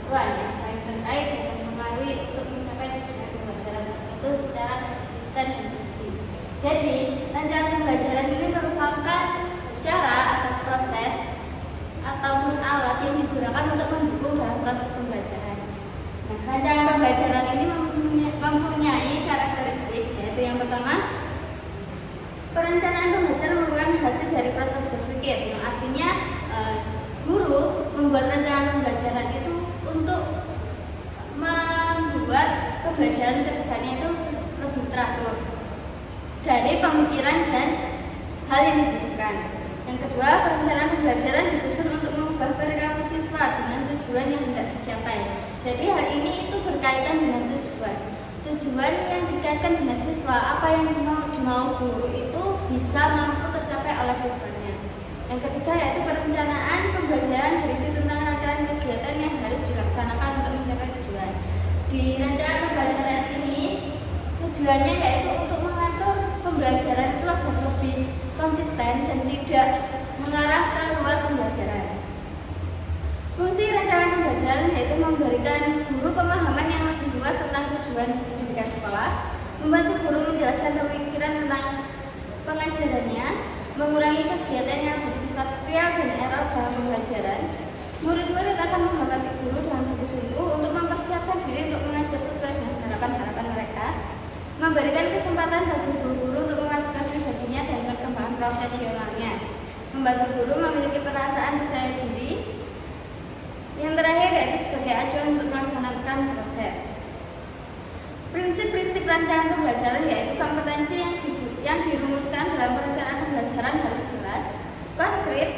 pengetahuan yang saling terkait dan mempengaruhi untuk mencapai tujuan pembelajaran tertentu secara konsisten dan rinci. Jadi, rancangan pembelajaran ini merupakan cara atau proses ataupun alat yang digunakan untuk mendukung dalam proses pembelajaran. Nah, rancangan pembelajaran ini mempunyai karakteristik, yaitu yang pertama, perencanaan pembelajaran merupakan hasil dari proses berpikir, yang artinya guru membuat rancangan pembelajaran itu untuk membuat pembelajaran kedepannya itu lebih teratur dari pemikiran dan hal yang dibutuhkan. Yang kedua, perencanaan pembelajaran disusun untuk mengubah perilaku siswa dengan tujuan yang hendak dicapai. Jadi hal ini itu berkaitan dengan tujuan yang dikaitkan dengan siswa, apa yang dimau guru itu bisa mampu tercapai oleh siswanya. Yang ketiga yaitu perencanaan pembelajaran berisi tentang rangkaian kegiatan yang harus dilaksanakan untuk mencapai tujuan. Di rancangan pembelajaran ini tujuannya yaitu untuk mengatur pembelajaran itu agar lebih konsisten dan tidak mengarah ke luar pembelajaran. Fungsi rancangan pembelajaran yaitu memberikan guru pemahaman yang lebih luas tentang tujuan pendidikan sekolah, membantu guru menjelaskan pemikiran tentang pengajarannya, mengurangi kegiatan yang bersifat trial dan error dalam pembelajaran. Murid-murid akan menghormati guru dengan sungguh-sungguh untuk mempersiapkan diri untuk mengajar sesuai dengan harapan-harapan mereka, memberikan kesempatan bagi guru-guru untuk mengajukan pribadinya dan perkembangan profesionalnya, membantu guru memiliki perasaan percaya diri. Yang terakhir yaitu sebagai acuan untuk melaksanakan proses. Prinsip-prinsip rancangan pembelajaran yaitu kompetensi yang dirumuskan dalam perencanaan pembelajaran harus jelas, konkret,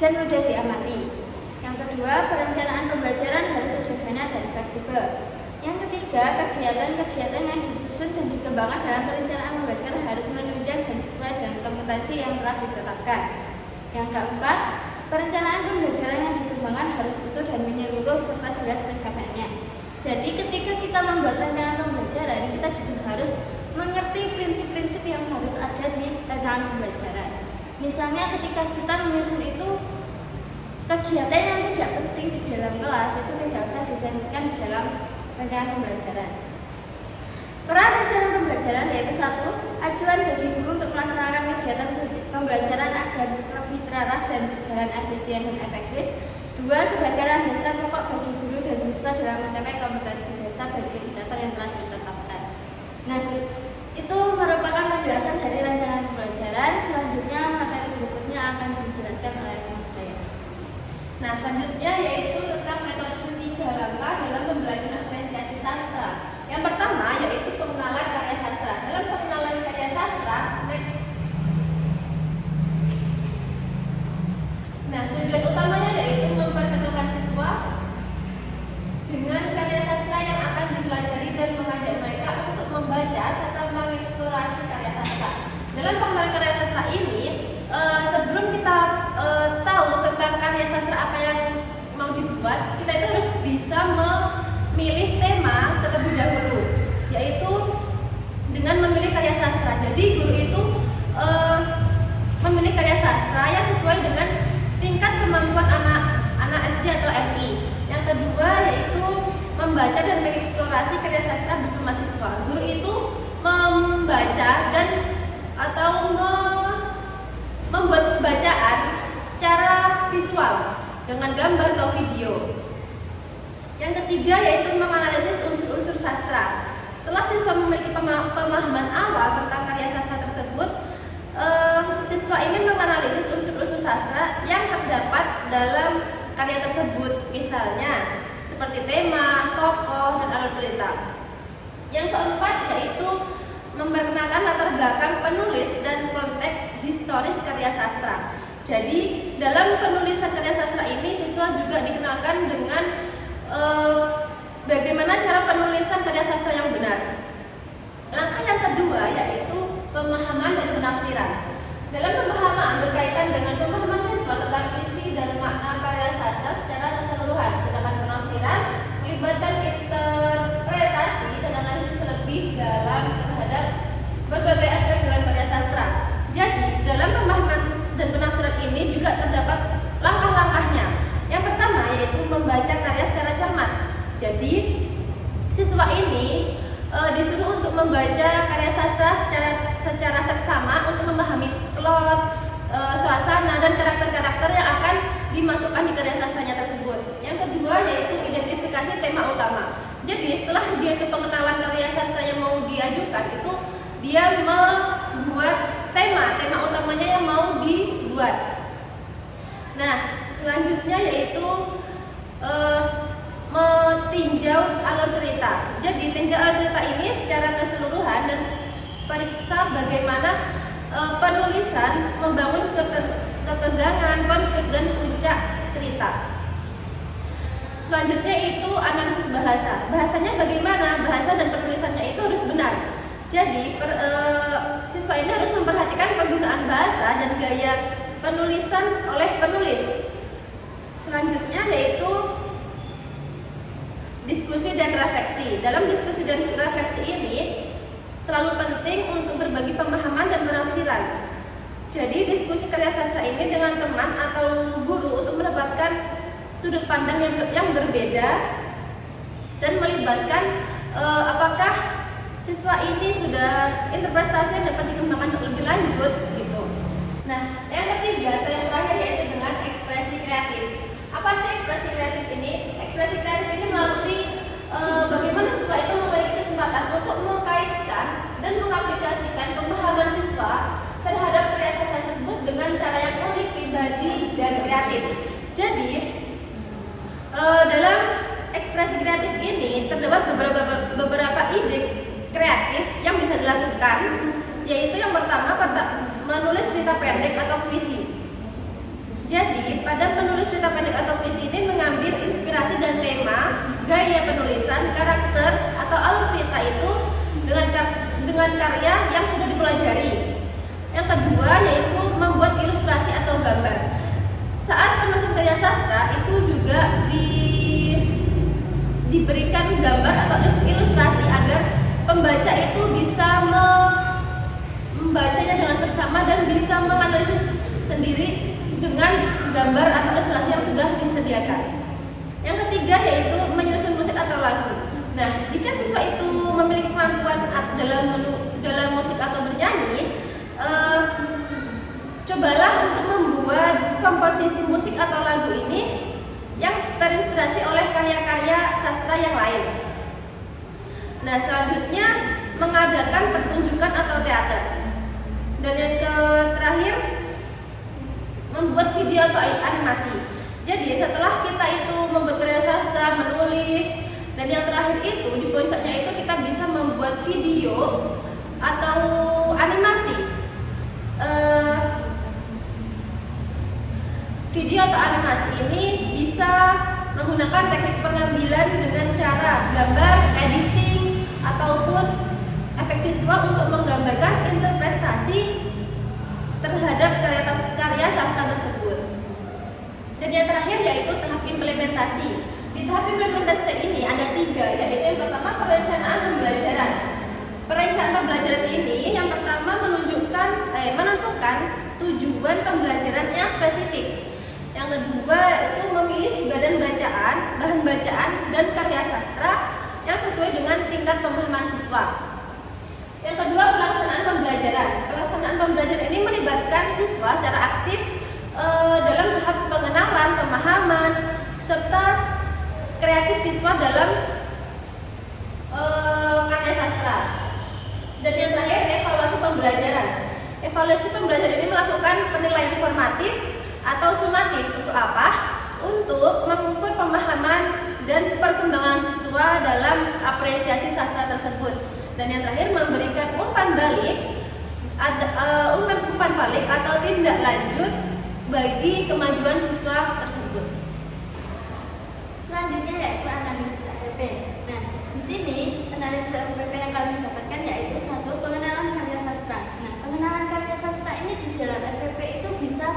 dan mudah diamati. Yang kedua, perencanaan pembelajaran harus sederhana dan fleksibel. Yang ketiga, kegiatan-kegiatan yang disusun dan dikembangkan dalam perencanaan pembelajaran harus menunjang dan sesuai dengan kompetensi yang telah ditetapkan. Yang keempat, perencanaan pembelajaran yang dikembangkan harus utuh dan menyeluruh serta jelas pencapaiannya. Jadi ketika kita membuat rancangan pembelajaran, kita juga harus mengerti prinsip-prinsip yang harus ada di rancangan pembelajaran. Misalnya ketika kita menyusun itu kegiatan yang tidak penting di dalam kelas itu tidak usah dicantumkan di dalam rancangan pembelajaran. Peran rancangan pembelajaran yaitu satu, acuan bagi guru untuk melaksanakan kegiatan pembelajaran agar lebih terarah dan berjalan efisien dan efektif. Dua, sebagai landasan pokok bagi guru dan siswa dalam mencapai kompetensi dasar dan indikator yang telah ditetapkan. Nah, itu merupakan penjelasan dari rancangan pembelajaran. Selanjutnya materi berikutnya akan dijelaskan oleh teman saya. Nah, selanjutnya yaitu tentang metode 3 langkah dalam pembelajaran apresiasi sastra. Yang pertama yaitu pengenalan karya sastra. Dalam pengenalan karya sastra, next. Nah, tujuan utamanya yaitu memperkenalkan siswa dengan karya sastra yang akan dipelajari dan mengajak mereka untuk membaca serta mengeksplorasi karya sastra. Dalam pengenalan karya sastra ini, sebelum kita tahu tentang karya sastra apa yang mau dibuat, kita itu harus bisa memilih tema terlebih dahulu, yaitu dengan memilih karya sastra. Jadi guru itu memilih karya sastra yang sesuai dengan tingkat kemampuan anak SD atau MI. Yang kedua yaitu membaca dan mengeksplorasi karya sastra bersama siswa. Guru itu membaca dan atau membuat bacaan secara visual dengan gambar atau video. Yang ketiga yaitu menganalisis unsur-unsur sastra. Setelah siswa memiliki pemahaman awal tentang karya sastra tersebut, siswa ini menganalisis unsur-unsur sastra yang terdapat dalam karya tersebut, misalnya seperti tema, tokoh, dan alur cerita. Yang keempat yaitu memperkenalkan latar belakang penulis dan konteks historis karya sastra. Jadi dalam penulisan karya sastra ini siswa juga dikenalkan dengan bagaimana cara penulisan karya sastra yang benar. Langkah yang kedua yaitu pemahaman dan penafsiran. Dalam pemahaman berkaitan dengan pemahaman siswa tentang isi dan makna karya sastra secara keseluruhan. Sedangkan penafsiran melibatkan interpretasi dan analisis lebih dalam terhadap berbagai aspek dalam karya sastra. Jadi dalam pemahaman dan penafsiran ini juga terdapat langkah-langkahnya. Yang pertama yaitu membaca karya secara cermat. untuk membaca karya sastra secara seksama untuk memahami plot, suasana dan karakter-karakter yang akan dimasukkan di karya sastranya tersebut. Yang kedua yaitu identifikasi tema utama. Jadi setelah dia itu pengenalan karya sastra yang mau diajukan, itu dia membuat tema utamanya yang mau dibuat. Nah, selanjutnya yaitu meninjau alur cerita. Jadi tinjau alur cerita ini secara keseluruhan dan periksa bagaimana penulisan membangun ketegangan, konflik dan puncak cerita. Selanjutnya itu analisis bahasa. Bahasanya bagaimana? Bahasa dan penulisannya itu harus benar. Jadi siswa ini harus memperhatikan penggunaan bahasa dan gaya penulisan oleh penulis. Selanjutnya yaitu diskusi dan refleksi. Dalam diskusi dan refleksi ini selalu penting untuk berbagi pemahaman dan penafsiran. Jadi diskusi karya sastra ini dengan teman atau guru untuk mendapatkan sudut pandang yang berbeda dan melibatkan apakah siswa ini sudah interpretasi yang dapat dikembangkan lebih lanjut gitu. Nah, yang ketiga atau yang terakhir yaitu dengan ekspresi kreatif. Apa sih ekspresi kreatif ini? Ekspresi kreatif ini melalui bagaimana siswa itu memiliki kesempatan untuk mengkaitkan dan mengaplikasikan pemahaman siswa terhadap karya sastra tersebut dengan cara yang unik, pribadi, dan kreatif. Jadi dalam ekspresi kreatif ini terdapat beberapa ide kreatif yang bisa dilakukan, yaitu yang pertama menulis cerita pendek atau puisi. Jadi pada penulis cerita pendek atau puisi ini mengambil inspirasi dan tema, gaya penulisan, karakter atau alur cerita itu dengan karya yang sudah dipelajari. Yang kedua yaitu membuat ilustrasi atau gambar. Saat penulisan karya sastra itu juga diberikan gambar atau ilustrasi agar pembaca itu bisa membacanya dengan seksama dan bisa menganalisis sendiri dengan gambar atau ilustrasi yang sudah disediakan. Yang ketiga yaitu menyusun musik atau lagu. Nah, jika siswa itu memiliki kemampuan dalam musik atau bernyanyi, cobalah untuk membuat komposisi musik atau lagu ini yang terinspirasi oleh karya-karya sastra yang lain. Nah, selanjutnya mengadakan pertunjukan atau teater. Dan yang terakhir membuat video atau animasi. Jadi setelah kita itu membuat karya sastra, menulis, dan yang terakhir itu di puncaknya itu kita bisa membuat video atau animasi. Video atau animasi ini bisa menggunakan teknik pengambilan dengan cara gambar, editing, ataupun efek visual untuk menggambarkan interpretasi terhadap karya sastra tersebut. Dan yang terakhir yaitu tahap implementasi. Di tahap implementasi ini ada 3, yaitu yang pertama perencanaan pembelajaran. Perencanaan pembelajaran ini yang pertama menentukan tujuan pembelajaran yang spesifik. Yang kedua itu memilih bahan bacaan dan karya sastra yang sesuai dengan tingkat pemahaman siswa. Yang kedua pelaksanaan pembelajaran. Pelaksanaan pembelajaran ini melibatkan siswa secara aktif dalam tahap pengenalan, pemahaman, serta kreatif siswa dalam karya sastra. Dan yang terakhir evaluasi pembelajaran. Evaluasi pembelajaran ini melakukan penilaian formatif atau sumatif. Untuk apa? Untuk mengukur pemahaman dan perkembangan siswa dalam apresiasi sastra tersebut. Dan yang terakhir memberikan umpan balik atau tindak lanjut bagi kemajuan siswa tersebut. Selanjutnya yaitu analisis RPP. Nah, di sini analisis RPP yang kami dapatkan yaitu 1. Pengenalan karya sastra. Nah, pengenalan karya sastra ini di dalam RPP itu bisa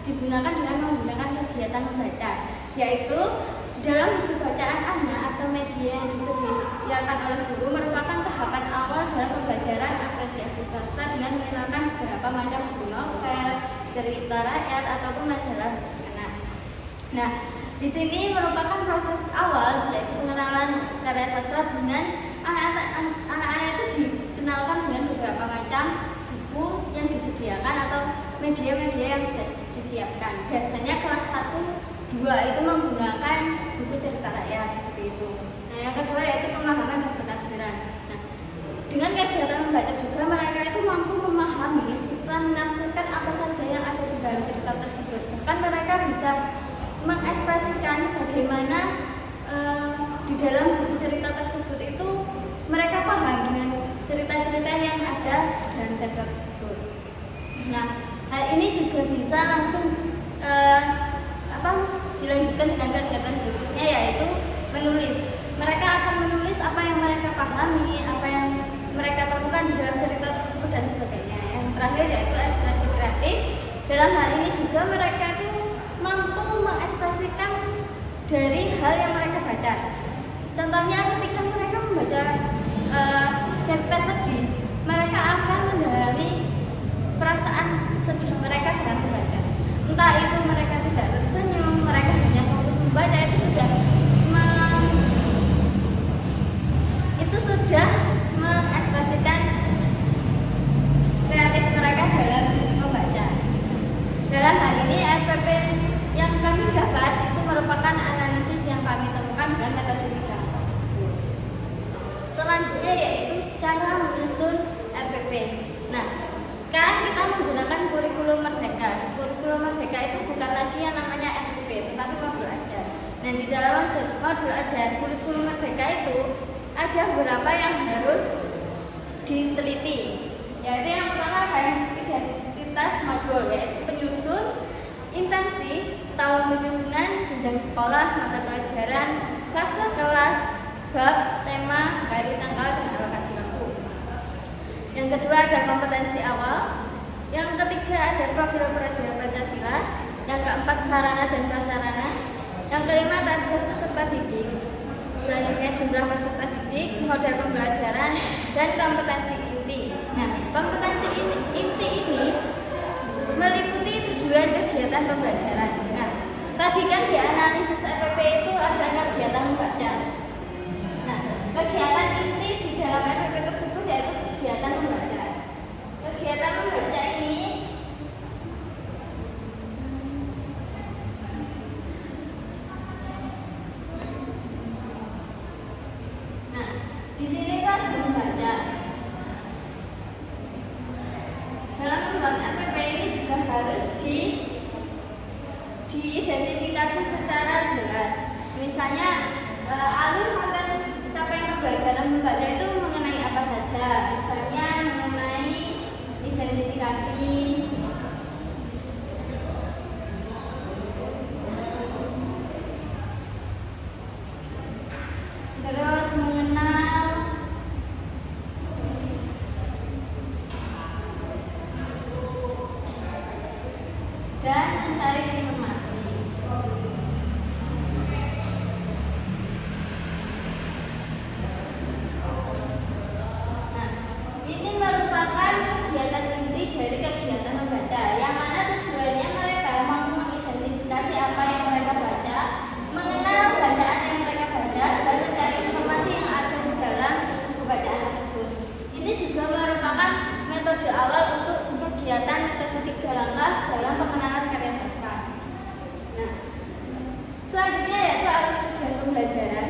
digunakan dengan menggunakan kegiatan membaca, yaitu di dalam buku bacaan anak atau media yang disediakan oleh guru merupakan tahapan awal dalam pembelajaran apresiasi sastra dengan mengenalkan beberapa macam buku novel, cerita rakyat ataupun majalah anak. Nah, di sini merupakan proses awal yaitu pengenalan karya sastra dengan anak-anak itu dikenalkan dengan beberapa macam buku yang disediakan atau media-media yang sudah disiapkan. Biasanya kelas 1, 2 itu menggunakan buku cerita rakyat seperti itu. Nah, yang kedua yaitu pemahaman dan penafsiran. Nah, dengan kegiatan membaca juga mereka itu mampu memahami serta menafsirkan apa saja yang ada di dalam cerita tersebut. Bahkan mereka bisa mengekspresikan bagaimana di dalam buku cerita tersebut itu mereka paham dengan cerita-cerita yang ada di dalam cerita tersebut. Nah, hal ini juga bisa langsung dilanjutkan dengan kegiatan berikutnya, yaitu menulis. Mereka akan menulis apa yang mereka pahami, apa yang mereka temukan di dalam cerita tersebut dan sebagainya. Yang terakhir yaitu ekspresi kreatif. Dalam hal ini juga mereka itu mampu mengekspresikan dari hal yang mereka baca. Contohnya ketika mereka membaca cerita sedih, mereka akan mendalami perasaan sedih mereka dalam membaca. Entah itu mereka tidak tersenyum, mereka hanya fokus membaca, itu sudah mengekspresikan kreatif mereka dalam membaca. Dalam hal ini RPP yang kami dapat itu merupakan analisis yang kami temukan dengan metode 3 tersebut. Selanjutnya yaitu cara menyusun RPP. Nah, sekarang kita menggunakan kurikulum merdeka. Kurikulum merdeka itu bukan lagi yang namanya RPP, tetapi modul ajar. Dan di dalam modul ajar kurikulum merdeka itu ada beberapa yang harus diteliti. Yaitu yang pertama ada identitas modul, yaitu penyusun, intensi, tahun penyusunan, jenjang sekolah, mata pelajaran, fase kelas, bab, tema, hari, tanggal, dan alokasi waktu. Yang kedua ada kompetensi awal. Yang ketiga ada profil pelajar Pancasila. Yang keempat sarana dan prasarana. Yang kelima target peserta didik. Selanjutnya jumlah peserta didik, model pembelajaran, dan kompetensi inti. Nah, kompetensi inti ini meliputi tujuan kegiatan pembelajaran. Nah, tadi kan di analisis RPP itu ada kegiatan membaca. Nah, kegiatan inti di dalam RPP tersebut yaitu kegiatan membaca. Kegiatan membaca ini di sini kan membaca. Dalam membuat RPP ini juga harus diidentifikasi secara jelas. Misalnya alur konten capaian pembelajaran membaca itu mengenai apa saja. Misalnya mengenai identifikasi, terus mengenal, dan mencari informasi. Nah, ini merupakan kegiatan inti dari kegiatan membaca, yang mana tujuannya mereka mampu mengidentifikasi apa yang mereka baca, mengenal bacaan yang mereka baca, dan mencari informasi yang ada di dalam buku bacaan tersebut. Ini juga merupakan metode awal untuk kegiatan metode 3 langkah dalam pengenalan karya sastra. Nah, selanjutnya yaitu arti tujuan pembelajaran.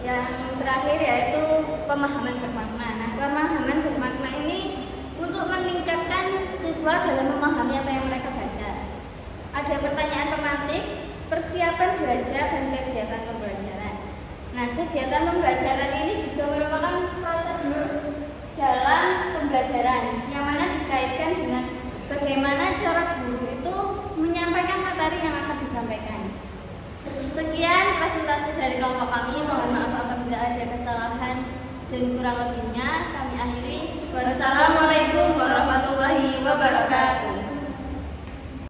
Yang terakhir yaitu pemahaman bermakna. Nah, pemahaman bermakna ini untuk meningkatkan siswa dalam memahami apa yang mereka baca. Ada pertanyaan tematik, persiapan belajar, dan kegiatan pembelajaran. Nah, kegiatan pembelajaran ini juga merupakan prosedur dalam pembelajaran yang mana dikaitkan dengan bagaimana cara guru itu menyampaikan materi yang akan disampaikan. Sekian presentasi dari kelompok kami. Mohon maaf apabila ada kesalahan dan kurang lebihnya. Kami akhiri. Wassalamualaikum warahmatullahi wabarakatuh.